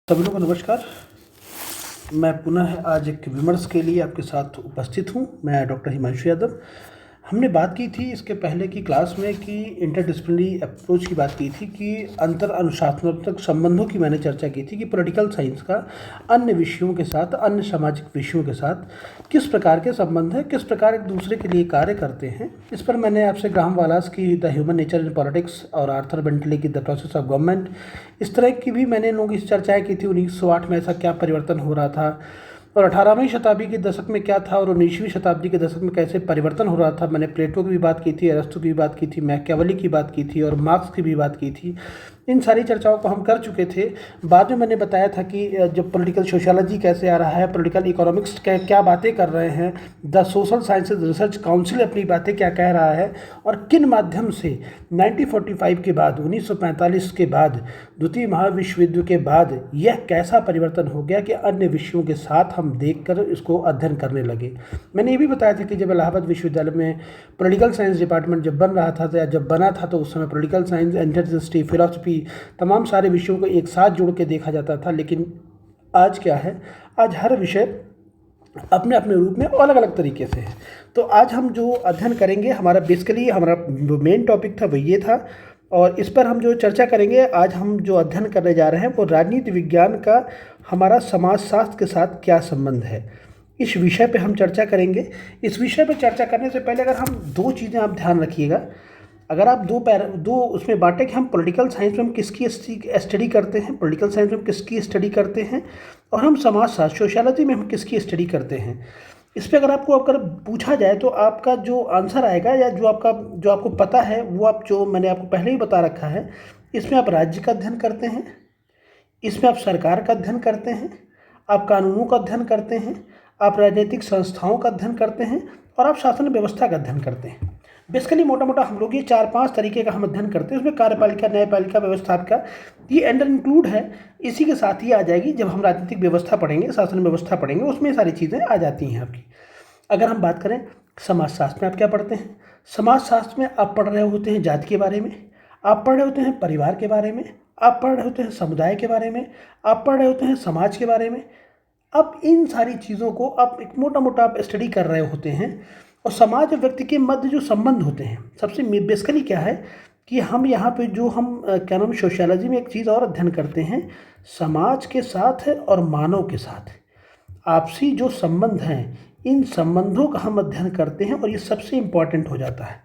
सभी लोगों को नमस्कार। मैं पुनः आज एक विमर्श के लिए आपके साथ उपस्थित हूँ। मैं डॉक्टर हिमांशु यादव। हमने बात की थी इसके पहले की क्लास में कि इंटरडिसिप्लिनरी अप्रोच की बात की थी कि अंतर अनुशासनात्मक संबंधों की मैंने चर्चा की थी कि पॉलिटिकल साइंस का अन्य विषयों के साथ, अन्य सामाजिक विषयों के साथ किस प्रकार के संबंध है, किस प्रकार एक दूसरे के लिए कार्य करते हैं। इस पर मैंने आपसे ग्राहम वालास की the human nature in politics और आर्थर बेंटले की द प्रोसेस ऑफ गवर्नमेंट, इस तरह की भी मैंने इन लोगों की चर्चाएँ की थी। 1908 में ऐसा क्या परिवर्तन हो रहा था और 18वीं शताब्दी के दशक में क्या था और 19वीं शताब्दी के दशक में कैसे परिवर्तन हो रहा था। मैंने प्लेटो की भी बात की थी, अरस्तु की भी बात की थी, मैकियावेली की बात की थी और मार्क्स की भी बात की थी। इन सारी चर्चाओं को हम कर चुके थे। बाद में मैंने बताया था कि जब पॉलिटिकल सोशियोलॉजी कैसे आ रहा है, पॉलिटिकल इकोनॉमिक्स क्या बातें कर रहे हैं, the social sciences research council अपनी बातें क्या कह रहा है और किन माध्यम से 1945 के बाद, 1945 के बाद, द्वितीय महाविश्व युद्ध के बाद यह कैसा परिवर्तन हो गया कि अन्य विषयों के साथ हम देखकर इसको अध्ययन करने लगे। मैंने ये भी बताया था कि जब इलाहाबाद विश्वविद्यालय में पॉलिटिकल साइंस डिपार्टमेंट जब बन रहा था या जब बना था तो उस समय political science, Indian history, philosophy, तमाम सारे विषयों को एक साथ जोड़ के देखा जाता था। लेकिन आज क्या है, आज हर विषय अपने अपने रूप में अलग अलग तरीके से है। तो आज हम जो अध्ययन करेंगे, हमारा बेसिकली हमारा जो मेन टॉपिक था वो ये था और इस पर हम जो चर्चा करेंगे, आज हम जो अध्ययन करने जा रहे हैं वो राजनीति विज्ञान का हमारा समाजशास्त्र के साथ क्या संबंध है, इस विषय पे हम चर्चा करेंगे। इस विषय पे चर्चा करने से पहले अगर हम दो चीज़ें आप ध्यान रखिएगा, अगर आप दो उसमें बांटें कि हम पॉलिटिकल साइंस में हम किसकी स्टडी करते हैं, पॉलिटिकल साइंस में हम किसकी स्टडी करते हैं और हम समाजशास्त्र सोशियोलॉजी में हम किसकी स्टडी करते हैं। इस पर अगर पूछा जाए तो आपका जो आंसर आएगा या जो आपको पता है वो जो मैंने आपको पहले ही बता रखा है, इसमें आप राज्य का अध्ययन करते हैं, इसमें आप सरकार का अध्ययन करते हैं, आप कानूनों का अध्ययन करते हैं, आप राजनीतिक संस्थाओं का अध्ययन करते हैं और आप शासन व्यवस्था का अध्ययन करते हैं। बेसिकली मोटा मोटा हम लोग ये 4-5 तरीके का हम अध्ययन करते हैं। उसमें कार्यपालिका, न्यायपालिका, व्यवस्थापिका ये अंडर इंक्लूड है। इसी के साथ ही आ जाएगी जब हम राजनीतिक व्यवस्था पढ़ेंगे, शासन व्यवस्था पढ़ेंगे, उसमें सारी चीज़ें आ जाती हैं आपकी। अगर हम बात करें समाजशास्त्र में आप क्या पढ़ते हैं, समाजशास्त्र में आप पढ़ रहे होते हैं जाति के बारे में, आप पढ़ रहे होते हैं परिवार के बारे में, आप पढ़ रहे होते हैं समुदाय के बारे में, आप पढ़ रहे होते हैं समाज के बारे में। अब इन सारी चीज़ों को आप एक मोटा मोटा आप स्टडी कर रहे होते हैं और समाज और व्यक्ति के मध्य जो संबंध होते हैं, सबसे बेसिकली क्या है कि हम यहाँ पे जो हम क्या नाम सोशियोलॉजी में एक चीज़ और अध्ययन करते हैं, समाज के साथ है और मानव के साथ आपसी जो संबंध हैं, इन संबंधों का हम अध्ययन करते हैं और ये सबसे इम्पॉर्टेंट हो जाता है।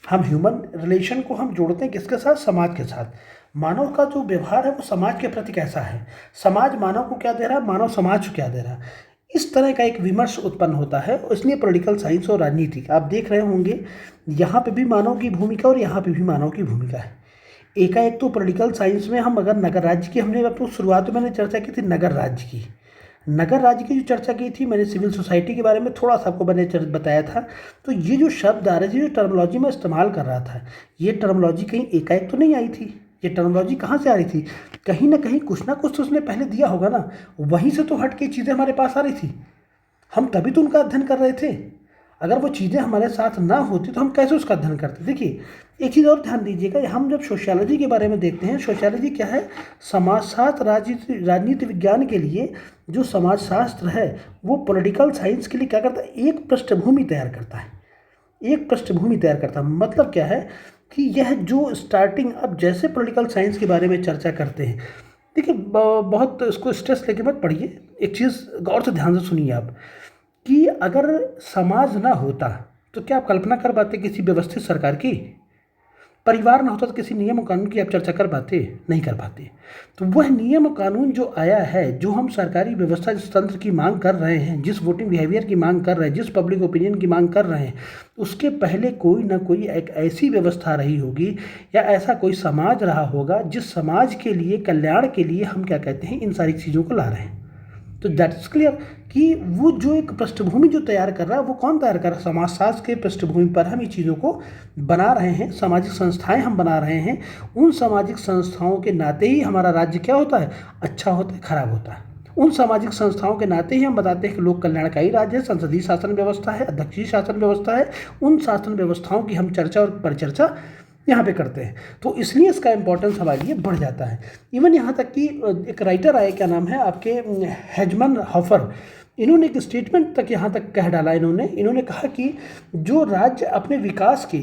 हम ह्यूमन रिलेशन को हम जोड़ते हैं किसके साथ, समाज के साथ। मानव का जो व्यवहार है वो समाज के प्रति कैसा है, समाज मानव को क्या दे रहा है, मानव समाज को क्या दे रहा है, इस तरह का एक विमर्श उत्पन्न होता है। इसलिए पॉलिटिकल साइंस और राजनीति आप देख रहे होंगे, यहाँ पे भी मानव की भूमिका और यहाँ पे भी मानव की भूमिका है। एकाएक तो पॉलिटिकल साइंस में हम अगर नगर राज्य की, हमने आपको शुरुआत में मैंने चर्चा की थी नगर राज्य की, नगर राज्य की जो चर्चा की थी मैंने, सिविल सोसाइटी के बारे में थोड़ा सा आपको मैंने बताया था। तो ये जो शब्द आ रहे थे, जो टर्मोलॉजी में इस्तेमाल कर रहा था, ये टर्मोलॉजी कहीं एकाएक तो नहीं आई थी। ये टर्मोलॉजी कहाँ से आ रही थी, कहीं ना कहीं कुछ ना कुछ तो उसने पहले दिया होगा ना, वहीं से तो हट के चीज़ें हमारे पास आ रही थी। हम तभी तो उनका अध्ययन कर रहे थे। अगर वो चीज़ें हमारे साथ ना होती तो हम कैसे उसका अध्ययन करते। देखिए एक चीज़ और ध्यान दीजिएगा, हम जब सोशियोलॉजी के बारे में देखते हैं, सोशियोलॉजी क्या है, समाजशास्त्र, राजनीति विज्ञान के लिए जो समाजशास्त्र है वो पॉलिटिकल साइंस के लिए क्या करता है, एक पृष्ठभूमि तैयार करता है। एक पृष्ठभूमि तैयार करता है मतलब क्या है कि यह जो स्टार्टिंग, अब जैसे पॉलिटिकल साइंस के बारे में चर्चा करते हैं, देखिए बहुत इसको स्ट्रेस लेके मत पढ़िए, एक चीज़ गौर से ध्यान से सुनिए आप, कि अगर समाज ना होता तो क्या आप कल्पना कर पाते किसी व्यवस्थित सरकार की, परिवार ना होता तो किसी नियम और कानून की आप चर्चा कर पाते, नहीं कर पाते। तो वह नियम और कानून जो आया है, जो हम सरकारी व्यवस्था, जिस तंत्र की मांग कर रहे हैं, जिस वोटिंग बिहेवियर की मांग कर रहे हैं, जिस पब्लिक ओपिनियन की मांग कर रहे हैं, उसके पहले कोई ना कोई एक ऐसी व्यवस्था रही होगी या ऐसा कोई समाज रहा होगा जिस समाज के लिए, कल्याण के लिए हम क्या कहते हैं, इन सारी चीज़ों को ला रहे हैं। तो दैट इज क्लियर कि वो जो एक पृष्ठभूमि जो तैयार कर रहा है वो कौन तैयार कर रहा है, समाजशास्त्र के पृष्ठभूमि पर हम ये चीज़ों को बना रहे हैं, सामाजिक संस्थाएं हम बना रहे हैं। उन सामाजिक संस्थाओं के नाते ही हमारा राज्य क्या होता है, अच्छा होता है, खराब होता है। उन सामाजिक संस्थाओं के नाते ही हम बताते हैं कि लोक कल्याणकारी राज्य है, संसदीय शासन व्यवस्था है, अध्यक्षीय शासन व्यवस्था है। उन शासन व्यवस्थाओं की हम चर्चा और परिचर्चा यहाँ पे करते हैं, तो इसलिए इसका इम्पोर्टेंस हमारे लिए बढ़ जाता है। इवन यहाँ तक कि एक राइटर आए, क्या नाम है आपके, हेजमन हॉफर, इन्होंने एक स्टेटमेंट तक यहाँ तक कह डाला, इन्होंने कहा कि जो राज्य अपने विकास के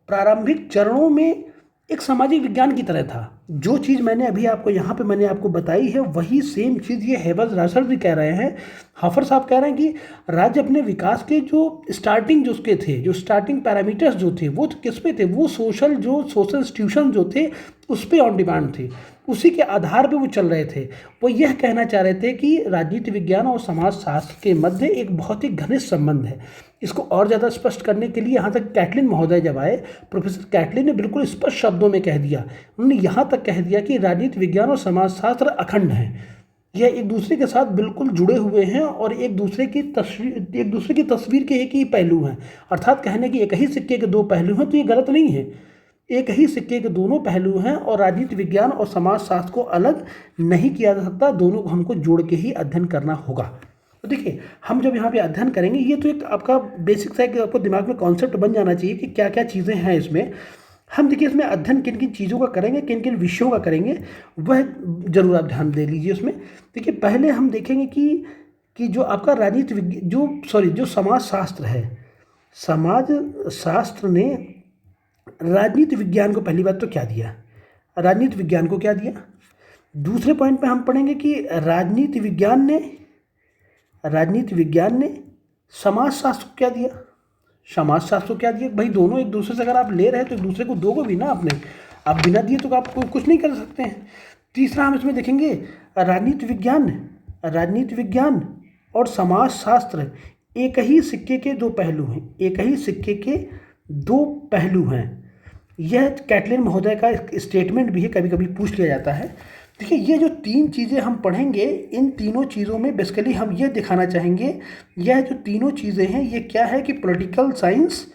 प्रारंभिक चरणों में एक सामाजिक विज्ञान की तरह था, जो चीज़ मैंने अभी आपको यहाँ पे मैंने आपको बताई है वही सेम चीज़ ये हेबर्स रासर भी कह रहे हैं। हाफर साहब कह रहे हैं कि राज्य अपने विकास के जो स्टार्टिंग जो उसके थे, जो स्टार्टिंग पैरामीटर्स जो थे वो किस पे थे, वो सोशल इंस्टीट्यूशन जो थे उस पर ऑन डिमांड थे, उसी के आधार पे वो चल रहे थे। वो यह कहना चाह रहे थे कि राजनीति विज्ञान और समाज शास्त्र के मध्य एक बहुत ही घनिष्ठ संबंध है। इसको और ज़्यादा स्पष्ट करने के लिए यहाँ तक कैटलिन महोदय जब आए, प्रोफेसर कैटलिन ने बिल्कुल स्पष्ट शब्दों में कह दिया, उन्होंने यहाँ तक कह दिया कि राजनीति विज्ञान और समाजशास्त्र अखंड हैं, यह एक दूसरे के साथ बिल्कुल जुड़े हुए हैं और एक दूसरे की तस्वीर के एक ही पहलू हैं। अर्थात कहने की एक ही सिक्के के दो पहलू हैं, तो ये गलत नहीं है, एक ही सिक्के के दोनों पहलू हैं और राजनीति विज्ञान और समाजशास्त्र को अलग नहीं किया जा सकता, दोनों को हमको जोड़ के ही अध्ययन करना होगा। तो देखिए, हम जब यहाँ पे अध्ययन करेंगे, ये तो एक आपका बेसिक सा कि आपको दिमाग में कॉन्सेप्ट बन जाना चाहिए कि क्या क्या चीज़ें हैं इसमें। हम देखिए इसमें अध्ययन किन किन चीज़ों का करेंगे, किन किन विषयों का करेंगे, वह जरूर आप ध्यान दे लीजिए उसमें। देखिए पहले हम देखेंगे कि जो आपका जो समाज शास्त्र है, समाज शास्त्र ने राजनीति विज्ञान को पहली बात तो क्या दिया, राजनीति विज्ञान को क्या दिया। दूसरे पॉइंट पे हम पढ़ेंगे कि राजनीति विज्ञान ने समाज शास्त्र को क्या दिया, समाज शास्त्र को क्या दिया। भाई दोनों एक दूसरे से अगर आप ले रहे हैं तो एक दूसरे को दोगे भी ना आपने, आप बिना दिए तो आप कुछ नहीं कर सकते हैं। तीसरा हम इसमें देखेंगे राजनीति विज्ञान और समाज शास्त्र एक ही सिक्के के दो पहलू हैं, एक ही सिक्के के दो पहलू हैं। यह कैटलिन महोदय का स्टेटमेंट भी है, कभी कभी पूछ लिया जाता है। देखिए ये जो तीन चीज़ें हम पढ़ेंगे, इन तीनों चीज़ों में बेसिकली हम ये दिखाना चाहेंगे, यह जो तीनों चीज़ें हैं ये क्या है कि पॉलिटिकल साइंस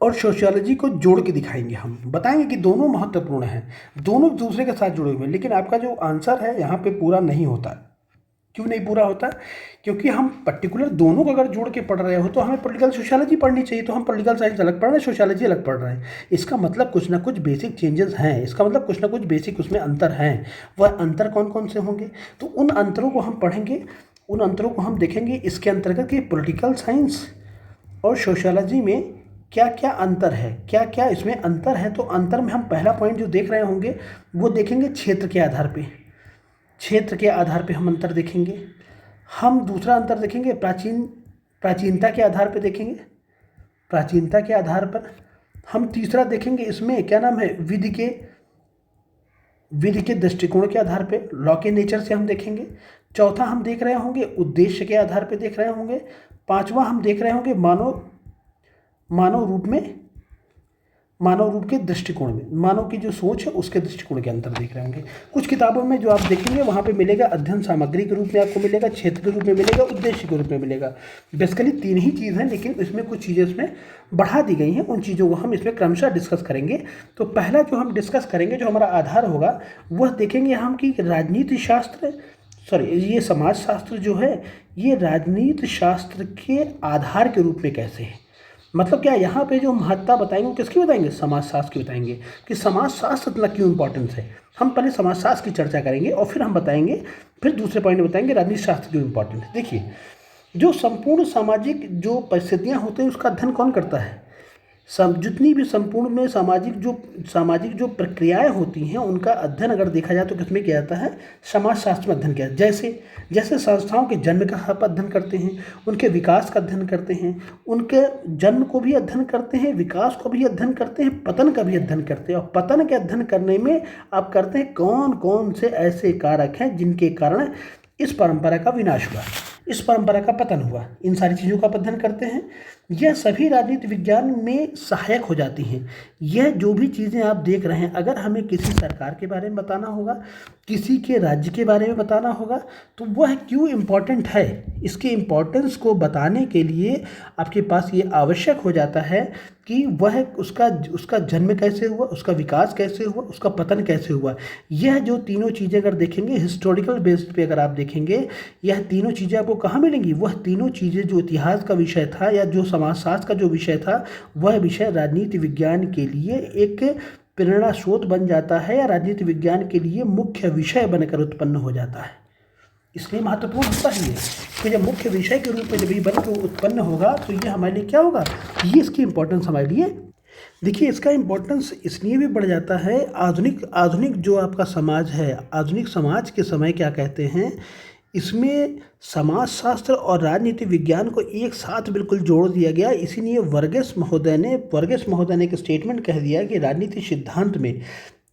और सोशियोलॉजी को जोड़ के दिखाएंगे। हम बताएंगे कि दोनों महत्वपूर्ण हैं, दोनों एक दूसरे के साथ जुड़े हुए हैं, लेकिन आपका जो आंसर है यहाँ पे पूरा नहीं होता। क्यों नहीं पूरा होता? क्योंकि हम पर्टिकुलर दोनों को अगर जोड़ के पढ़ रहे हो तो हमें पॉलिटिकल सोशियोलॉजी पढ़नी चाहिए, तो हम पॉलिटिकल साइंस अलग पढ़ रहे हैं, सोशियोलॉजी अलग पढ़ रहे हैं। इसका मतलब कुछ ना कुछ बेसिक चेंजेस हैं, इसका मतलब कुछ ना कुछ बेसिक उसमें अंतर हैं। वह अंतर कौन कौन से होंगे, तो उन अंतरों को हम पढ़ेंगे, उन अंतरों को हम देखेंगे इसके अंतर्गत कि पॉलिटिकल साइंस और सोशियोलॉजी में क्या क्या अंतर है, क्या क्या इसमें अंतर है। तो अंतर में हम पहला पॉइंट जो देख रहे होंगे वो देखेंगे क्षेत्र के आधार पे, क्षेत्र के आधार पे हम अंतर देखेंगे। हम दूसरा अंतर देखेंगे प्राचीनता के आधार पे देखेंगे, प्राचीनता के आधार पर। हम तीसरा देखेंगे इसमें क्या नाम है, विधि के दृष्टिकोण के आधार पे, लॉ के नेचर से हम देखेंगे। चौथा हम देख रहे होंगे उद्देश्य के आधार पे देख रहे होंगे। पांचवा हम देख रहे होंगे मानव रूप के दृष्टिकोण में, मानव की जो सोच है उसके दृष्टिकोण के अंतर देख रहे होंगे। कुछ किताबों में जो आप देखेंगे वहाँ पे मिलेगा अध्ययन सामग्री के रूप में आपको मिलेगा, क्षेत्र के रूप में मिलेगा, उद्देश्य के रूप में मिलेगा। बेसिकली तीन ही चीज़ हैं, लेकिन इसमें कुछ चीज़ें इसमें बढ़ा दी गई हैं, उन चीज़ों को हम इसमें क्रमशः डिस्कस करेंगे। तो पहला जो हम डिस्कस करेंगे, जो हमारा आधार होगा, वह देखेंगे हम कि ये समाज शास्त्र जो है ये राजनीति शास्त्र के आधार के रूप में कैसे है। मतलब क्या, यहाँ पे जो महत्ता बताएंगे वो किसकी बताएंगे, समाज शास्त्र की बताएंगे कि समाज शास्त्र इतना क्यों इंपॉर्टेंस है। हम पहले समाज शास्त्र की चर्चा करेंगे और फिर हम बताएंगे, फिर दूसरे पॉइंट में बताएंगे राजनीति शास्त्र क्यों इंपॉर्टेंट है। देखिए जो संपूर्ण सामाजिक जो परिस्थितियाँ होते हैं उसका अध्ययन कौन करता है, जितनी भी संपूर्ण में सामाजिक जो प्रक्रियाएं होती हैं उनका अध्ययन अगर देखा जाए तो किसमें किया जाता है, समाज शास्त्र में अध्ययन किया जाता है। जैसे संस्थाओं के जन्म का आप अध्ययन करते हैं, उनके विकास का अध्ययन करते हैं, उनके जन्म को भी अध्ययन करते हैं, विकास को भी अध्ययन करते हैं, पतन का भी अध्ययन करते हैं। और पतन के अध्ययन करने में आप करते हैं कौन कौन से ऐसे कारक हैं जिनके कारण इस परंपरा का विनाश हुआ, इस परंपरा का पतन हुआ, इन सारी चीज़ों का अध्ययन करते हैं। यह सभी राजनीति विज्ञान में सहायक हो जाती हैं। यह जो भी चीज़ें आप देख रहे हैं, अगर हमें किसी सरकार के बारे में बताना होगा, किसी के राज्य के बारे में बताना होगा, तो वह क्यों इम्पोर्टेंट है, इसके इम्पोर्टेंस को बताने के लिए आपके पास ये आवश्यक हो जाता है कि वह उसका उसका जन्म कैसे हुआ, उसका विकास कैसे हुआ, उसका पतन कैसे हुआ। यह जो तीनों चीज़ें अगर देखेंगे हिस्टोरिकल बेस्ड पे अगर आप देखेंगे, यह तीनों चीज़ें आपको कहाँ मिलेंगी? वह तीनों चीज़ें जो इतिहास का विषय था या जो समाजशास्त्र का जो विषय था, वह विषय राजनीति विज्ञान के लिए एक प्रेरणा स्रोत बन जाता है या राजनीति विज्ञान के लिए मुख्य विषय बनकर उत्पन्न हो जाता है। इसलिए महत्वपूर्ण होता ही है कि जब मुख्य विषय के रूप में जब ये बन के उत्पन्न होगा तो ये हमारे लिए क्या होगा, ये इसकी इम्पोर्टेंस हमारे लिए, देखिए इसका इम्पोर्टेंस इसलिए भी बढ़ जाता है। आधुनिक जो आपका समाज है, आधुनिक समाज के समय क्या कहते हैं, इसमें समाजशास्त्र और राजनीति विज्ञान को एक साथ बिल्कुल जोड़ दिया गया। इसीलिए वर्गेस महोदय ने एक स्टेटमेंट कह दिया कि राजनीति सिद्धांत में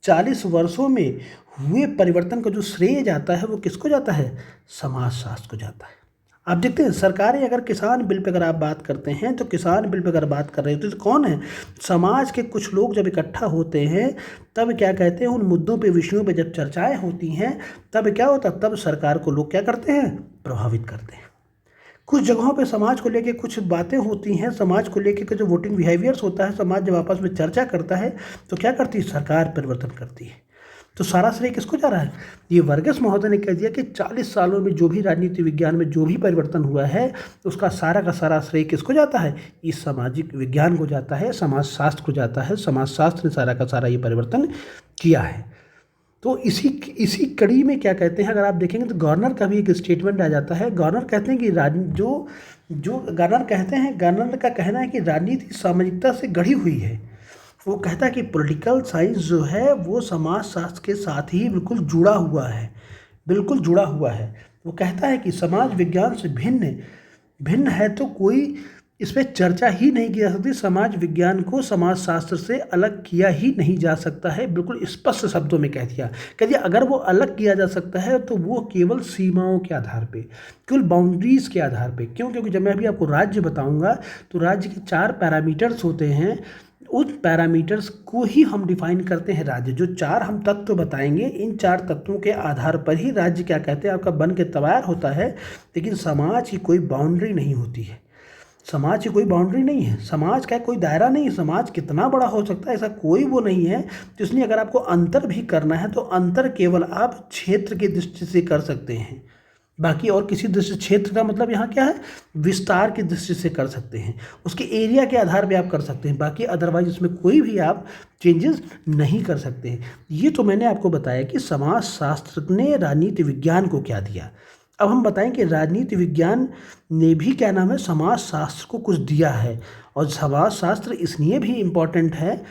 40 वर्षों में हुए परिवर्तन का जो श्रेय जाता है वो किसको जाता है? समाजशास्त्र को जाता है। आप देखते हैं सरकारें अगर किसान बिल पे अगर आप बात करते हैं तो किसान बिल पे अगर बात कर रहे हो तो कौन है? समाज के कुछ लोग जब इकट्ठा होते हैं तब क्या कहते हैं, उन मुद्दों पे विषयों पे जब चर्चाएं होती हैं तब क्या होता है, तब सरकार को लोग क्या करते हैं? प्रभावित करते हैं। कुछ जगहों पे समाज को लेके कुछ बातें होती हैं, समाज को लेके के जो वोटिंग बिहेवियर्स होता है, समाज जब आपस में चर्चा करता है तो क्या करती है? सरकार परिवर्तन करती है। तो सारा श्रेय किसको जा रहा है? ये वर्गेस महोदय ने कह दिया कि 40 सालों में जो भी राजनीति विज्ञान में जो भी परिवर्तन हुआ है उसका सारा का सारा श्रेय किसको जाता है? इस सामाजिक विज्ञान को जाता है, समाजशास्त्र को जाता है। समाजशास्त्र ने सारा का सारा ये परिवर्तन किया है। तो इसी कड़ी में क्या कहते हैं, अगर आप देखेंगे तो गवर्नर का भी एक स्टेटमेंट आ जाता है। गवर्नर कहते हैं कि गवर्नर का कहना है कि राजनीति सामाजिकता से गढ़ी हुई है। वो कहता है कि पॉलिटिकल साइंस जो है वो समाजशास्त्र के साथ ही बिल्कुल जुड़ा हुआ है। वो कहता है कि समाज विज्ञान से भिन्न है तो कोई इस पर चर्चा ही नहीं की जा सकती। समाज विज्ञान को समाजशास्त्र से अलग किया ही नहीं जा सकता है। बिल्कुल स्पष्ट शब्दों में कह दिया अगर वो अलग किया जा सकता है तो वो केवल सीमाओं के आधार पे, केवल बाउंड्रीज़ के आधार पे। क्यों? क्योंकि जब मैं अभी आपको राज्य बताऊंगा तो राज्य के 4 पैरामीटर्स होते हैं। उन पैरामीटर्स को ही हम डिफाइन करते हैं राज्य। जो 4 हम तत्व बताएंगे, इन 4 तत्वों के आधार पर ही राज्य क्या कहते हैं आपका बन के तैयार होता है। लेकिन समाज की कोई बाउंड्री नहीं होती है। समाज की कोई बाउंड्री नहीं है, समाज का कोई दायरा नहीं है। समाज कितना बड़ा हो सकता है ऐसा कोई वो नहीं है। तो इसलिए अगर आपको अंतर भी करना है तो अंतर केवल आप क्षेत्र की दृष्टि से कर सकते हैं। बाकी और किसी दृष्टि, क्षेत्र का मतलब यहाँ क्या है, विस्तार की दृष्टि से कर सकते हैं, उसके एरिया के आधार पे आप कर सकते हैं। बाकी अदरवाइज उसमें कोई भी आप चेंजेस नहीं कर सकते हैं। ये तो मैंने आपको बताया कि समाजशास्त्र ने राजनीति विज्ञान को क्या दिया। अब हम बताएं कि राजनीति विज्ञान ने भी क्या नाम है, समाजशास्त्र को कुछ दिया है। और समाजशास्त्र इसलिए भी इम्पॉर्टेंट है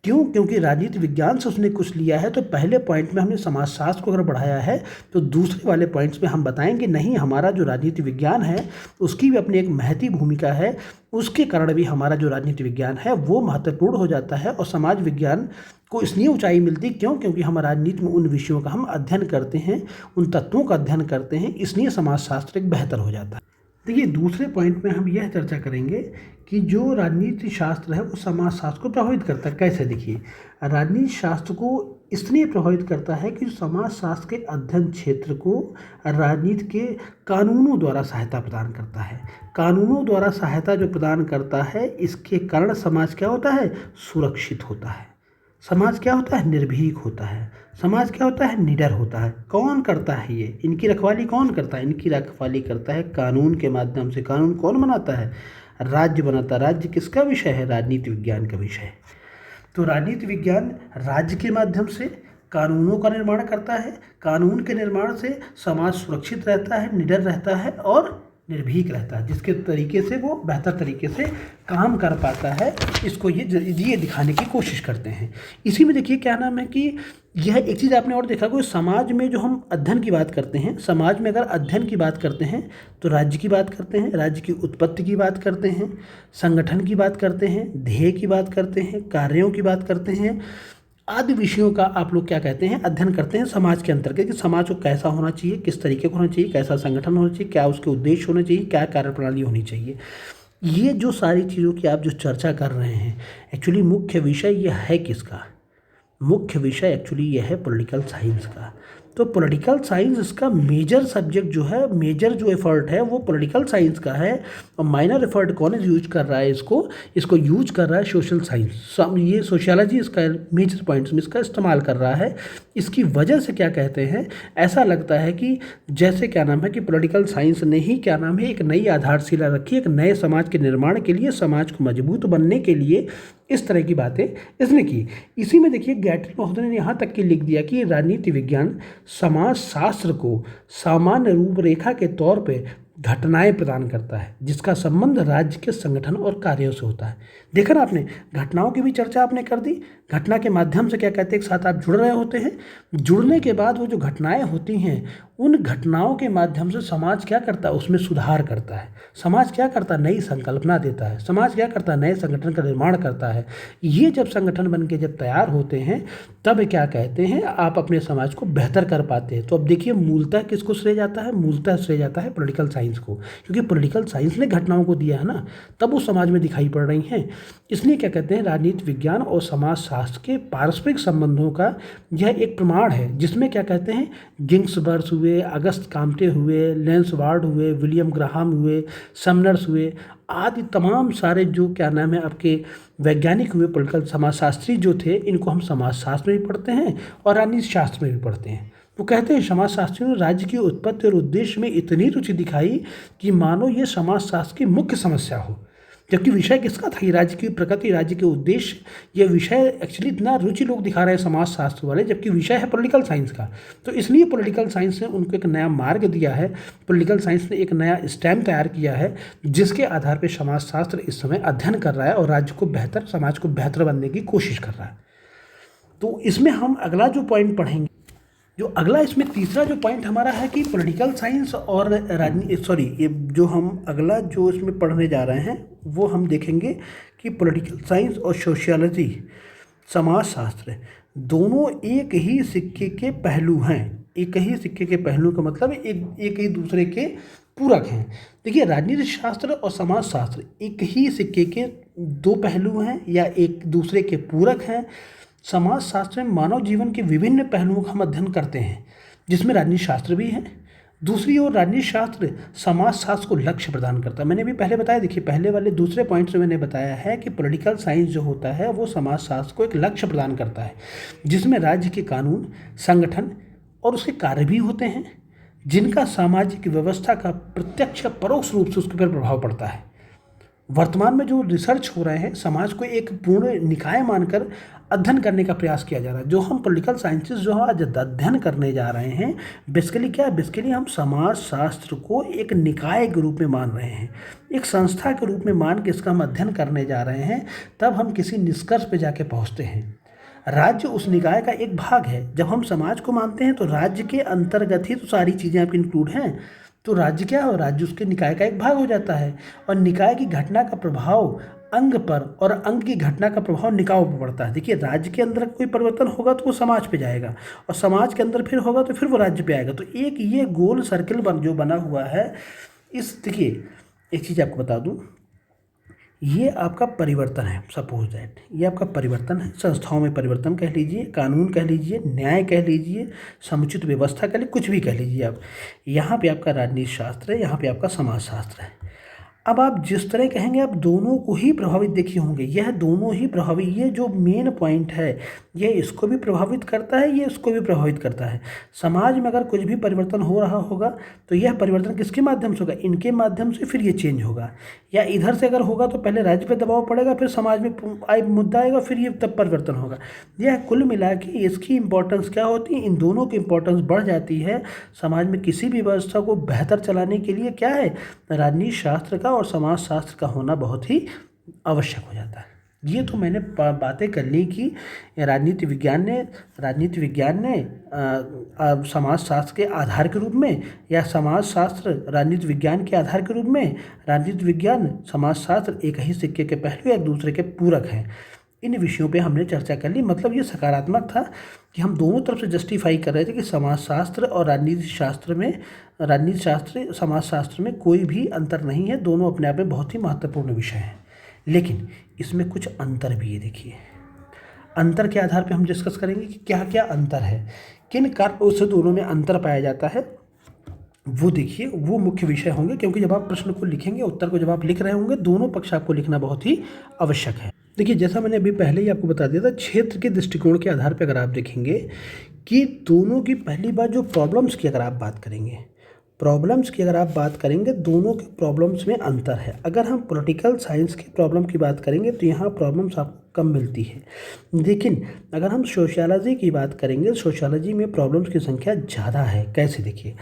क्यों? क्योंकि राजनीति विज्ञान से उसने कुछ लिया है। तो पहले पॉइंट में हमने समाजशास्त्र को अगर बढ़ाया है तो दूसरे वाले पॉइंट्स में हम बताएंगे नहीं, हमारा जो राजनीति विज्ञान है उसकी भी अपनी एक महती भूमिका है। उसके कारण भी हमारा जो राजनीति विज्ञान है वो महत्वपूर्ण हो जाता है। और समाज विज्ञान को इसलिए ऊंचाई मिलती क्यों? क्योंकि हम राजनीति में उन विषयों का हम अध्ययन करते हैं, उन तत्वों का अध्ययन करते हैं, इसलिए समाजशास्त्र एक बेहतर हो जाता है। देखिए दूसरे पॉइंट में हम यह चर्चा करेंगे कि जो राजनीति शास्त्र है वो समाजशास्त्र को प्रभावित करता है। कैसे? देखिए राजनीति शास्त्र को इसलिए प्रभावित करता है कि समाजशास्त्र के अध्ययन क्षेत्र को राजनीति के कानूनों द्वारा सहायता प्रदान करता है। कानूनों द्वारा सहायता जो प्रदान करता है इसके कारण समाज क्या होता है, सुरक्षित होता है। समाज क्या होता है, निर्भीक होता है। समाज क्या होता है, निडर होता है। कौन करता है ये? इनकी रखवाली कौन करता है? इनकी रखवाली करता है कानून के माध्यम से। कानून कौन बनाता है? राज्य बनाता है। राज्य किसका विषय है? राजनीति विज्ञान का विषय है। तो राजनीति विज्ञान राज्य के माध्यम से कानूनों का निर्माण करता है। कानून के निर्माण से समाज सुरक्षित रहता है, निडर रहता है और निर्भीक रहता है, जिसके तरीके से वो बेहतर तरीके से काम कर पाता है। इसको ये दिखाने की कोशिश करते हैं। इसी में देखिए क्या नाम है कि यह एक चीज़ आपने और देखा कि समाज में जो हम अध्ययन की बात करते हैं, समाज में अगर अध्ययन की बात करते हैं तो राज्य की बात करते हैं, राज्य की उत्पत्ति की बात करते हैं, संगठन की बात करते हैं, ध्येय की बात करते हैं, कार्यों की बात करते हैं, आदि विषयों का आप लोग क्या कहते हैं, अध्ययन करते हैं समाज के अंतर्गत कि समाज को कैसा होना चाहिए, किस तरीके का होना चाहिए, कैसा संगठन होना चाहिए, क्या उसके उद्देश्य होने चाहिए, क्या कार्यप्रणाली होनी चाहिए। ये जो सारी चीज़ों की आप जो चर्चा कर रहे हैं एक्चुअली मुख्य विषय यह है किसका? मुख्य विषय एक्चुअली यह है पॉलिटिकल साइंस का। तो पॉलिटिकल साइंस इसका मेजर सब्जेक्ट जो है, मेजर जो एफर्ट है वो पॉलिटिकल साइंस का है, और माइनर एफर्ट कौन यूज कर रहा है, इसको यूज कर रहा है सोशल साइंस। ये सोशियोलॉजी इसका मेजर पॉइंट्स में इसका इस्तेमाल कर रहा है। इसकी वजह से क्या कहते हैं, ऐसा लगता है कि जैसे क्या नाम है कि पॉलिटिकल साइंस ने ही क्या नाम है एक नई आधारशिला रखी, एक नए समाज के निर्माण के लिए, समाज को मजबूत बनने के लिए इस तरह की बातें इसने की। इसी में देखिए गैटरी महोदय ने यहाँ तक कि लिख दिया कि राजनीति विज्ञान समाज शास्त्र को सामान्य रूपरेखा के तौर पे घटनाएं प्रदान करता है, जिसका संबंध राज्य के संगठन और कार्यों से होता है। देखा ना आपने, घटनाओं की भी चर्चा आपने कर दी। घटना के माध्यम से क्या कहते हैं, एक साथ आप जुड़ रहे होते हैं। जुड़ने के बाद वो जो घटनाएं होती हैं, उन घटनाओं के माध्यम से समाज क्या करता है, उसमें सुधार करता है। समाज क्या करता है, नई संकल्पना देता है। समाज क्या करता है, नए संगठन का निर्माण करता है। ये जब संगठन बन के जब तैयार होते हैं, तब क्या कहते हैं, आप अपने समाज को बेहतर कर पाते हैं। तो अब देखिए मूलतः किसको श्रेय जाता है, मूलतः श्रेय जाता है पॉलिटिकल साइंस को, क्योंकि पॉलिटिकल साइंस ने घटनाओं को दिया है ना, तब वो समाज में दिखाई पड़ रही हैं। इसलिए क्या कहते हैं, राजनीति विज्ञान और समाज शास्त्र के पारस्परिक संबंधों का यह एक प्रमाण है, जिसमें क्या कहते हैं, गिंग्सबर्ग हुए, अगस्त काम्टे हुए, लेंस वार्ड हुए, विलियम ग्राहम हुए, समनर्स हुए, आदि तमाम सारे जो क्या नाम है आपके वैज्ञानिक हुए, पॉलिटिकल समाजशास्त्री जो थे, इनको हम समाजशास्त्र में भी पढ़ते हैं और राजनीति शास्त्र में भी पढ़ते हैं। वो कहते हैं समाजशास्त्रियों ने राज्य की उत्पत्ति और उद्देश्य में इतनी रुचि दिखाई कि मानो ये समाजशास्त्र की मुख्य समस्या हो, जबकि विषय किसका था, ये राज्य की प्रकृति, राज्य के उद्देश्य। ये विषय एक्चुअली इतना रुचि लोग दिखा रहे हैं समाजशास्त्र वाले, जबकि विषय है पॉलिटिकल साइंस का। तो इसलिए पॉलिटिकल साइंस ने उनको एक नया मार्ग दिया है, पॉलिटिकल साइंस ने एक नया स्टैम्प तैयार किया है, जिसके आधार पर समाजशास्त्र इस समय अध्ययन कर रहा है और राज्य को बेहतर, समाज को बेहतर बनने की कोशिश कर रहा है। तो इसमें हम अगला जो पॉइंट पढ़ेंगे, जो अगला इसमें तीसरा जो पॉइंट हमारा है कि पॉलिटिकल साइंस और ये जो हम अगला जो इसमें पढ़ने जा रहे हैं, वो हम देखेंगे कि पॉलिटिकल साइंस और सोशियोलॉजी, समाजशास्त्र, दोनों एक ही सिक्के के पहलू हैं। एक ही सिक्के के पहलू का मतलब एक ही दूसरे के पूरक हैं। देखिए राजनीति शास्त्र और समाजशास्त्र एक ही सिक्के के दो पहलू हैं या एक दूसरे के पूरक हैं। समाज शास्त्र में मानव जीवन के विभिन्न पहलुओं का हम अध्ययन करते हैं, जिसमें राजनीति शास्त्र भी है। दूसरी ओर राजनीति शास्त्र समाज शास्त्र को लक्ष्य प्रदान करता है। मैंने भी पहले बताया, देखिए पहले वाले दूसरे पॉइंट से मैंने बताया है कि पॉलिटिकल साइंस जो होता है वो समाज शास्त्र को एक लक्ष्य प्रदान करता है, जिसमें राज्य के कानून, संगठन और उसके कार्य भी होते हैं, जिनका सामाजिक व्यवस्था का प्रत्यक्ष या परोक्ष रूप से उसके पर प्रभाव पड़ता है। वर्तमान में जो रिसर्च हो रहे हैं, समाज को एक पूर्ण निकाय मानकर अध्ययन करने का प्रयास किया जा रहा है। जो हम पॉलिटिकल साइंसेज जो आज अध्ययन करने जा रहे हैं, बेसिकली क्या है, बेसिकली हम समाज शास्त्र को एक निकाय के रूप में मान रहे हैं, एक संस्था के रूप में मान के इसका हम अध्ययन करने जा रहे हैं। तब हम किसी निष्कर्ष पे जाके पहुँचते हैं। राज्य उस निकाय का एक भाग है। जब हम समाज को मानते हैं तो राज्य के अंतर्गत ही तो सारी चीज़ें आपकी इंक्लूड हैं। तो राज्य क्या हो, राज्य उसके निकाय का एक भाग हो जाता है, और निकाय की घटना का प्रभाव अंग पर और अंग की घटना का प्रभाव निकाय पर पड़ता है। देखिए राज्य के अंदर कोई परिवर्तन होगा तो वो समाज पे जाएगा, और समाज के अंदर फिर होगा तो फिर वो राज्य पे आएगा। तो एक ये गोल सर्किल जो बना हुआ है, देखिए एक चीज़ आपको बता दूँ, ये आपका परिवर्तन है। सपोज दैट ये आपका परिवर्तन है, संस्थाओं में परिवर्तन कह लीजिए, कानून कह लीजिए, न्याय कह लीजिए, समुचित व्यवस्था कह लीजिए, कुछ भी कह लीजिए आप। यहाँ पे आपका राजनीति शास्त्र है, यहाँ पे आपका समाजशास्त्र है। अब आप जिस तरह कहेंगे, आप दोनों को ही प्रभावित देखिए होंगे। यह दोनों ही प्रभावित, ये जो मेन पॉइंट है, ये इसको भी प्रभावित करता है, ये इसको भी प्रभावित करता है। समाज में अगर कुछ भी परिवर्तन हो रहा होगा तो यह परिवर्तन किसके माध्यम से होगा, इनके माध्यम से, फिर ये चेंज होगा। या इधर से अगर होगा तो पहले राज्य पे दबाव पड़ेगा, फिर समाज में मुद्दा आएगा, फिर ये तब परिवर्तन होगा। यह कुल मिला के इसकी इंपॉर्टेंस क्या होती है, इन दोनों की इंपॉर्टेंस बढ़ जाती है। समाज में किसी भी व्यवस्था को बेहतर चलाने के लिए क्या है, राजनीति शास्त्र का और समाज शास्त्र का होना बहुत ही आवश्यक हो जाता है। ये तो मैंने बातें कर ली कि राजनीति विज्ञान ने समाज शास्त्र के आधार के रूप में, या समाज शास्त्र राजनीति विज्ञान के आधार के रूप में, राजनीति विज्ञान समाज शास्त्र एक ही सिक्के के पहलू, एक दूसरे के पूरक हैं। इन विषयों पे हमने चर्चा कर ली। मतलब ये सकारात्मक था कि हम दोनों तरफ से जस्टिफाई कर रहे थे कि समाजशास्त्र और राजनीति शास्त्र समाजशास्त्र में कोई भी अंतर नहीं है, दोनों अपने आप में बहुत ही महत्वपूर्ण विषय हैं। लेकिन इसमें कुछ अंतर भी है। देखिए अंतर के आधार पे हम डिस्कस करेंगे कि क्या क्या अंतर है, किन कारणों से दोनों में अंतर पाया जाता है, वो देखिए वो मुख्य विषय होंगे। क्योंकि जब आप प्रश्न को लिखेंगे, उत्तर को जब आप लिख रहे होंगे, दोनों पक्ष आपको लिखना बहुत ही आवश्यक है। देखिए जैसा मैंने अभी पहले ही आपको बता दिया था, क्षेत्र के दृष्टिकोण के आधार पर अगर आप देखेंगे कि दोनों की पहली बात जो प्रॉब्लम्स की अगर आप बात करेंगे, प्रॉब्लम्स की अगर आप बात करेंगे, दोनों के प्रॉब्लम्स में अंतर है। अगर हम पॉलिटिकल साइंस की प्रॉब्लम की बात करेंगे तो यहाँ प्रॉब्लम्स आपको कम मिलती है, लेकिन अगर हम सोशियोलॉजी की बात करेंगे, सोशियोलॉजी में प्रॉब्लम्स की संख्या ज़्यादा है। कैसे? देखिए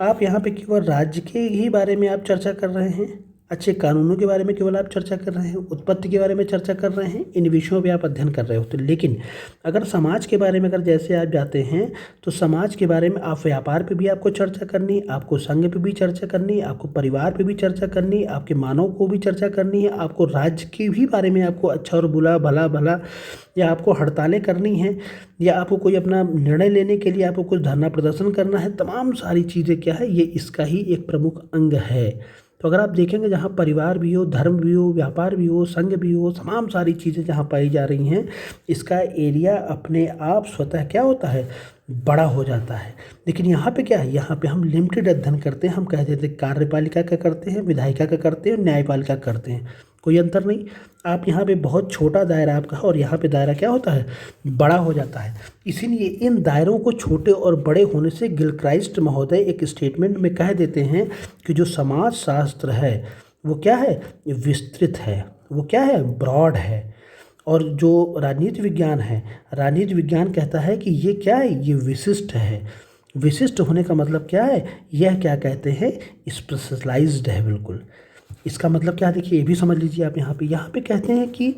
आप यहाँ पे केवल राज्य के ही बारे में आप चर्चा कर रहे हैं, अच्छे कानूनों के बारे में केवल आप चर्चा कर रहे हैं, उत्पत्ति के बारे में चर्चा कर रहे हैं, इन विषयों पे आप अध्ययन कर रहे हो। तो लेकिन अगर समाज के बारे में अगर जैसे आप जाते हैं तो समाज के बारे में आप व्यापार पे भी आपको चर्चा करनी, आपको संघ पे भी चर्चा करनी, आपको परिवार पे भी चर्चा करनी, आपके मानव को भी चर्चा करनी है, आपको राज्य के भी बारे में आपको अच्छा और बुरा, भला भला, या आपको हड़तालें करनी है, या आपको कोई अपना निर्णय लेने के लिए आपको कुछ धरना प्रदर्शन करना है। तमाम सारी चीज़ें क्या है, ये इसका ही एक प्रमुख अंग है। तो अगर आप देखेंगे जहाँ परिवार भी हो, धर्म भी हो, व्यापार भी हो, संघ भी हो, तमाम सारी चीज़ें जहाँ पाई जा रही हैं, इसका एरिया अपने आप स्वतः क्या होता है, बड़ा हो जाता है। लेकिन यहाँ पे क्या है, यहाँ पे हम लिमिटेड अध्ययन करते हैं। हम कह देते हैं कार्यपालिका का करते हैं, विधायिका का करते हैं, न्यायपालिका करते हैं, कोई अंतर नहीं। आप यहाँ पे बहुत छोटा दायरा आपका है और यहाँ पे दायरा क्या होता है, बड़ा हो जाता है। इसीलिए इन दायरों को छोटे और बड़े होने से गिलक्राइस्ट महोदय एक स्टेटमेंट में कह देते हैं कि जो समाज शास्त्र है वो क्या है, विस्तृत है, वो क्या है, ब्रॉड है। और जो राजनीति विज्ञान है, राजनीति विज्ञान कहता है कि ये क्या है, ये विशिष्ट है। विशिष्ट होने का मतलब क्या है, यह क्या कहते हैं, स्पेशलाइज्ड है बिल्कुल। इसका मतलब क्या, देखिए ये भी समझ लीजिए आप। यहाँ पे कहते हैं कि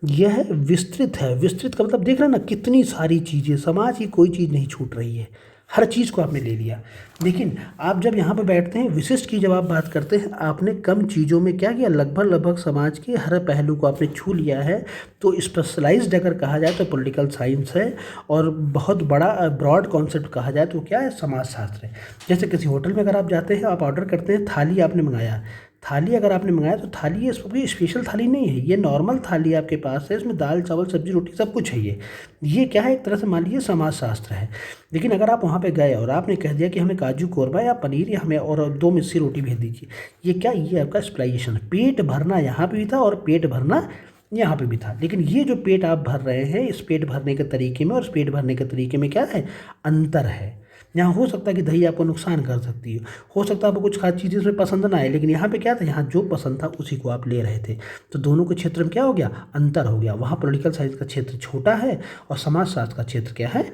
यह विस्तृत है। विस्तृत का मतलब देख रहे हैं ना, कितनी सारी चीज़ें, समाज की कोई चीज़ नहीं छूट रही है, हर चीज़ को आपने ले लिया। लेकिन आप जब यहाँ पे बैठते हैं, विशिष्ट की जब आप बात करते हैं, आपने कम चीज़ों में क्या किया, लगभग समाज के हर पहलू को आपने छू लिया है। तो स्पेशलाइज्ड अगर कहा जाए तो पॉलिटिकल साइंस है, और बहुत बड़ा ब्रॉड कॉन्सेप्ट कहा जाए तो क्या है, समाजशास्त्र है। जैसे किसी होटल में अगर आप जाते हैं, आप ऑर्डर करते हैं, थाली आपने मंगाया, थाली अगर आपने मंगाया तो थाली ये कोई स्पेशल थाली नहीं है, ये नॉर्मल थाली आपके पास है, इसमें दाल चावल सब्जी रोटी सब कुछ है। ये क्या है, एक तरह से मान लीजिए समाजशास्त्र है। लेकिन अगर आप वहाँ पे गए और आपने कह दिया कि हमें काजू कौरमा या पनीर या हमें और 2 मिस्सी रोटी भेज दीजिए, ये क्या, ये आपका एक्सप्लेनेशन है। पेट भरना यहाँ पे भी था और पेट भरना यहाँ पे भी था। लेकिन ये जो पेट आप भर रहे हैं, इस पेट भरने के तरीके में और इस पेट भरने के तरीके में क्या है, अंतर है। यहाँ हो सकता है कि दही आपको नुकसान कर सकती है, हो सकता है आपको कुछ खास चीज़ें उसमें पसंद ना आए, लेकिन यहाँ पे क्या था, यहाँ जो पसंद था उसी को आप ले रहे थे। तो दोनों के क्षेत्र में क्या हो गया, अंतर हो गया। वहाँ पॉलिटिकल साइंस का क्षेत्र छोटा है और समाजशास्त्र का क्षेत्र क्या है,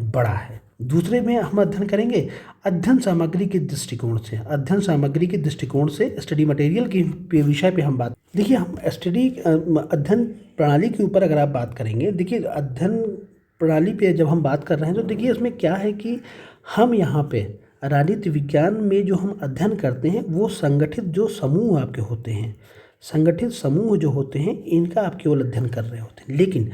बड़ा है। दूसरे में हम अध्ययन करेंगे अध्ययन सामग्री के दृष्टिकोण से। अध्ययन सामग्री के दृष्टिकोण से स्टडी मटेरियल के विषय पे हम बात, देखिए हम अध्ययन प्रणाली के ऊपर अगर आप बात करेंगे, देखिए अध्ययन प्रणाली पे जब हम बात कर रहे हैं तो देखिए इसमें क्या है कि हम यहाँ पे राजनीति विज्ञान में जो हम अध्ययन करते हैं वो संगठित जो समूह आपके होते हैं, संगठित समूह जो होते हैं, इनका आप केवल अध्ययन कर रहे होते हैं। लेकिन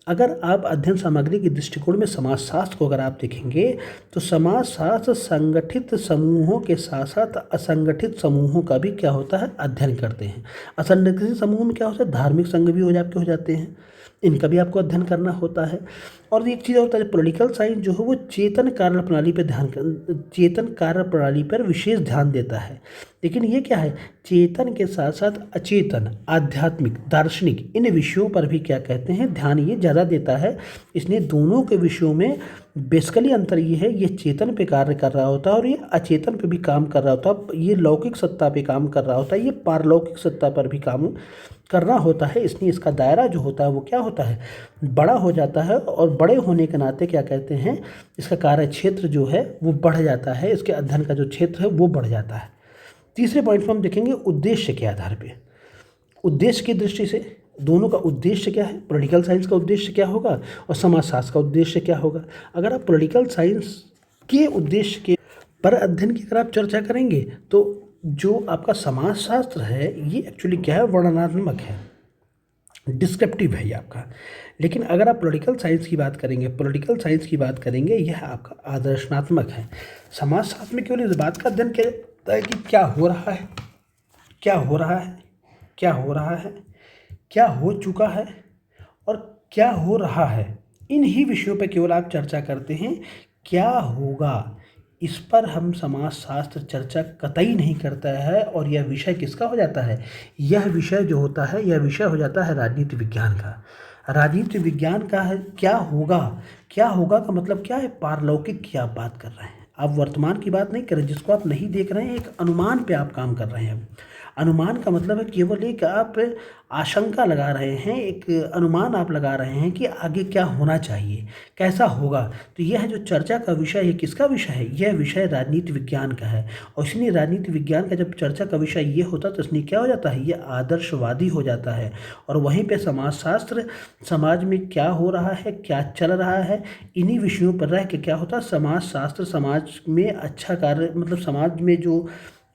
अगर आप अध्ययन सामग्री के दृष्टिकोण में समाजशास्त्र को अगर आप देखेंगे तो समाजशास्त्र संगठित समूहों के साथ साथ असंगठित समूहों का भी क्या होता है, अध्ययन करते हैं। असंगठित समूह में क्या होता है, धार्मिक संघ भी हो जाते हैं, इनका भी आपको अध्ययन करना होता है। और एक चीज़ होता है, पॉलिटिकल साइंस जो है वो चेतन कार्य प्रणाली पर चेतन कार्य प्रणाली पर विशेष ध्यान देता है। लेकिन ये क्या है, चेतन के साथ साथ अचेतन, आध्यात्मिक, दार्शनिक, इन विषयों पर भी क्या कहते हैं, ध्यान ये ज़्यादा देता है। इसलिए दोनों के विषयों में बेसिकली अंतर ये है, ये चेतन पे कार्य कर रहा होता है और ये अचेतन पे भी काम कर रहा होता है। ये लौकिक सत्ता पे काम कर रहा होता है, ये पारलौकिक सत्ता पर भी काम करना होता है। इसलिए इसका दायरा जो होता है वो क्या होता है, बड़ा हो जाता है। और बड़े होने के नाते क्या कहते हैं, इसका कार्य क्षेत्र जो है वो बढ़ जाता है, इसके अध्ययन का जो क्षेत्र है वो बढ़ जाता है। तीसरे पॉइंट में हम देखेंगे उद्देश्य के आधार पे। उद्देश्य की दृष्टि से दोनों का उद्देश्य क्या है, पॉलिटिकल साइंस का उद्देश्य क्या होगा और समाजशास्त्र का उद्देश्य क्या होगा। अगर आप पॉलिटिकल साइंस के उद्देश्य के पर अध्ययन की अगर आप चर्चा करेंगे तो जो आपका समाजशास्त्र है ये एक्चुअली क्या है, वर्णनात्मक है, डिस्क्रिप्टिव है ये आपका। लेकिन अगर आप पॉलिटिकल साइंस की बात करेंगे, यह आपका आदर्शनात्मक है। समाजशास्त्र में केवल इस बात का अध्ययन किया जाता है कि क्या हो रहा है, क्या हो रहा है, क्या हो रहा है, क्या हो चुका है और क्या हो रहा है। इन ही विषयों पर केवल आप चर्चा करते हैं। क्या होगा, इस पर हम समाजशास्त्र चर्चा कतई नहीं करता है। और यह विषय किसका हो जाता है? यह विषय जो होता है, यह विषय हो जाता है राजनीति विज्ञान का। राजनीति विज्ञान का है क्या होगा। क्या होगा का मतलब क्या है? पारलौकिक की आप बात कर रहे हैं, आप वर्तमान की बात नहीं कर रहे, जिसको आप नहीं देख रहे हैं, एक अनुमान पे आप काम कर रहे हैं। अनुमान का मतलब है केवल एक आप आशंका लगा रहे हैं, एक अनुमान आप लगा रहे हैं कि आगे क्या होना चाहिए, कैसा होगा। तो यह जो चर्चा का विषय है, किसका विषय है? यह विषय राजनीति विज्ञान का है। और इसलिए राजनीति विज्ञान का जब चर्चा का विषय ये होता है तो इसलिए क्या हो जाता है? ये आदर्शवादी हो जाता है। और वहीं पे समाजशास्त्र, समाज में क्या हो रहा है, क्या चल रहा है, इन्हीं विषयों पर रह के क्या होता है? समाजशास्त्र समाज में अच्छा कार्य, मतलब समाज में जो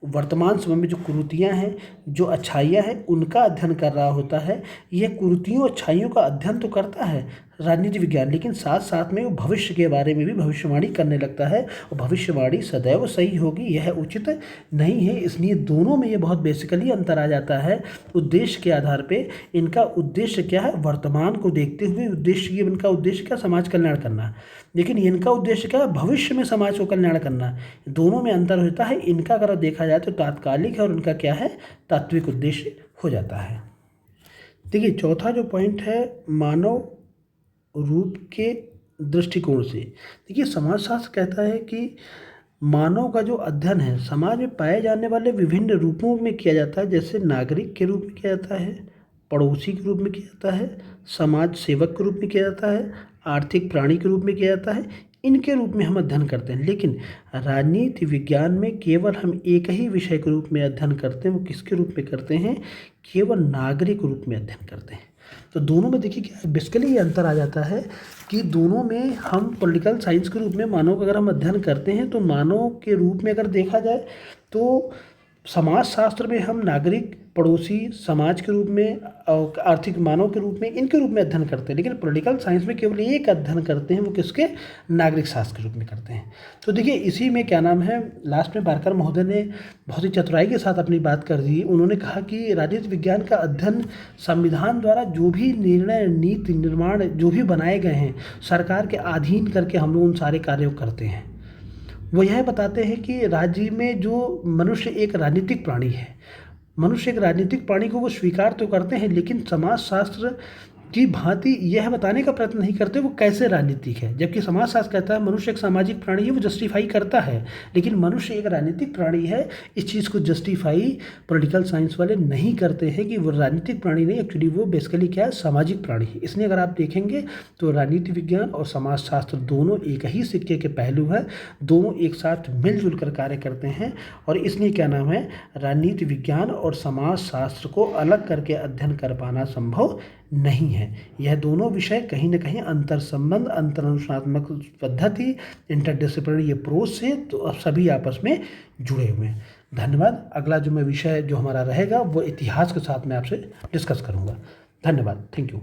वर्तमान समय में जो कुरीतियाँ हैं, जो अच्छाइयाँ हैं, उनका अध्ययन कर रहा होता है। यह कुरीतियों अच्छाइयों का अध्ययन तो करता है राजनीति विज्ञान, लेकिन साथ साथ में वो भविष्य के बारे में भी भविष्यवाणी करने लगता है। और भविष्यवाणी सदैव सही होगी यह उचित नहीं है। इसलिए दोनों में ये बहुत बेसिकली अंतर आ जाता है उद्देश्य के आधार पे। इनका उद्देश्य क्या है? वर्तमान को देखते हुए उद्देश्य, ये इनका उद्देश्य क्या? समाज कल्याण करना। लेकिन इनका उद्देश्य क्या है? भविष्य में समाज को कल्याण करना। दोनों में अंतर होता है। इनका अगर देखा जाए तो तात्कालिक है और उनका क्या है? तात्विक उद्देश्य हो जाता है। देखिए, चौथा जो पॉइंट है, मानव रूप के दृष्टिकोण से। देखिए, समाजशास्त्र कहता है कि मानव का जो अध्ययन है, समाज में पाए जाने वाले विभिन्न रूपों में किया जाता है। जैसे नागरिक के रूप में किया जाता है, पड़ोसी के रूप में किया जाता है, समाज सेवक के रूप में किया जाता है, आर्थिक प्राणी के रूप में किया जाता है। इनके रूप में हम अध्ययन करते हैं। लेकिन राजनीति विज्ञान में केवल हम एक ही विषय के रूप में अध्ययन करते हैं। वो किसके रूप में करते हैं? केवल नागरिक रूप में अध्ययन करते हैं। तो दोनों में देखिए क्या बेसिकली ये अंतर आ जाता है कि दोनों में हम पॉलिटिकल साइंस के रूप में मानव का अगर हम अध्ययन करते हैं तो मानव के रूप में अगर देखा जाए तो समाजशास्त्र में हम नागरिक, पड़ोसी, समाज के रूप में और आर्थिक मानव के रूप में, इनके रूप में अध्ययन करते हैं। लेकिन पॉलिटिकल साइंस में केवल एक अध्ययन करते हैं, वो किसके? नागरिक शास्त्र के रूप में करते हैं। तो देखिए, इसी में क्या नाम है, लास्ट में बारकर महोदय ने बहुत ही चतुराई के साथ अपनी बात कर दी। उन्होंने कहा कि राजनीति विज्ञान का अध्ययन संविधान द्वारा जो भी निर्णय, नीति निर्माण जो भी बनाए गए हैं, सरकार के अधीन करके हम लोग उन सारे कार्यों को करते हैं। वो यह बताते हैं कि राज्य में जो मनुष्य एक राजनीतिक प्राणी है, मनुष्य एक राजनीतिक प्राणी को वो स्वीकार तो करते हैं, लेकिन समाजशास्त्र की भांति यह बताने का प्रयत्न नहीं करते वो कैसे राजनीतिक है। जबकि समाजशास्त्र कहता है मनुष्य एक सामाजिक प्राणी है, वो जस्टिफाई करता है। लेकिन मनुष्य एक राजनीतिक प्राणी है, इस चीज़ को जस्टिफाई पॉलिटिकल साइंस वाले नहीं करते हैं कि वो राजनीतिक प्राणी नहीं, एक्चुअली वो बेसिकली क्या है? सामाजिक प्राणी है। इसलिए अगर आप देखेंगे तो राजनीति विज्ञान और समाजशास्त्र दोनों एक ही सिक्के के पहलू हैं, दोनों एक साथ मिलजुल कर कार्य करते हैं। और इसलिए क्या नाम है, राजनीति विज्ञान और समाजशास्त्र को अलग करके अध्ययन कर पाना संभव नहीं है। यह दोनों विषय कहीं न कहीं अंतर संबंध, अंतर अनुशासनात्मक पद्धति, इंटरडिसिप्लिनरी अप्रोच से तो अब सभी आपस में जुड़े हुए हैं। धन्यवाद। अगला जो मैं विषय जो हमारा रहेगा वो इतिहास के साथ मैं आपसे डिस्कस करूँगा। धन्यवाद। Thank you.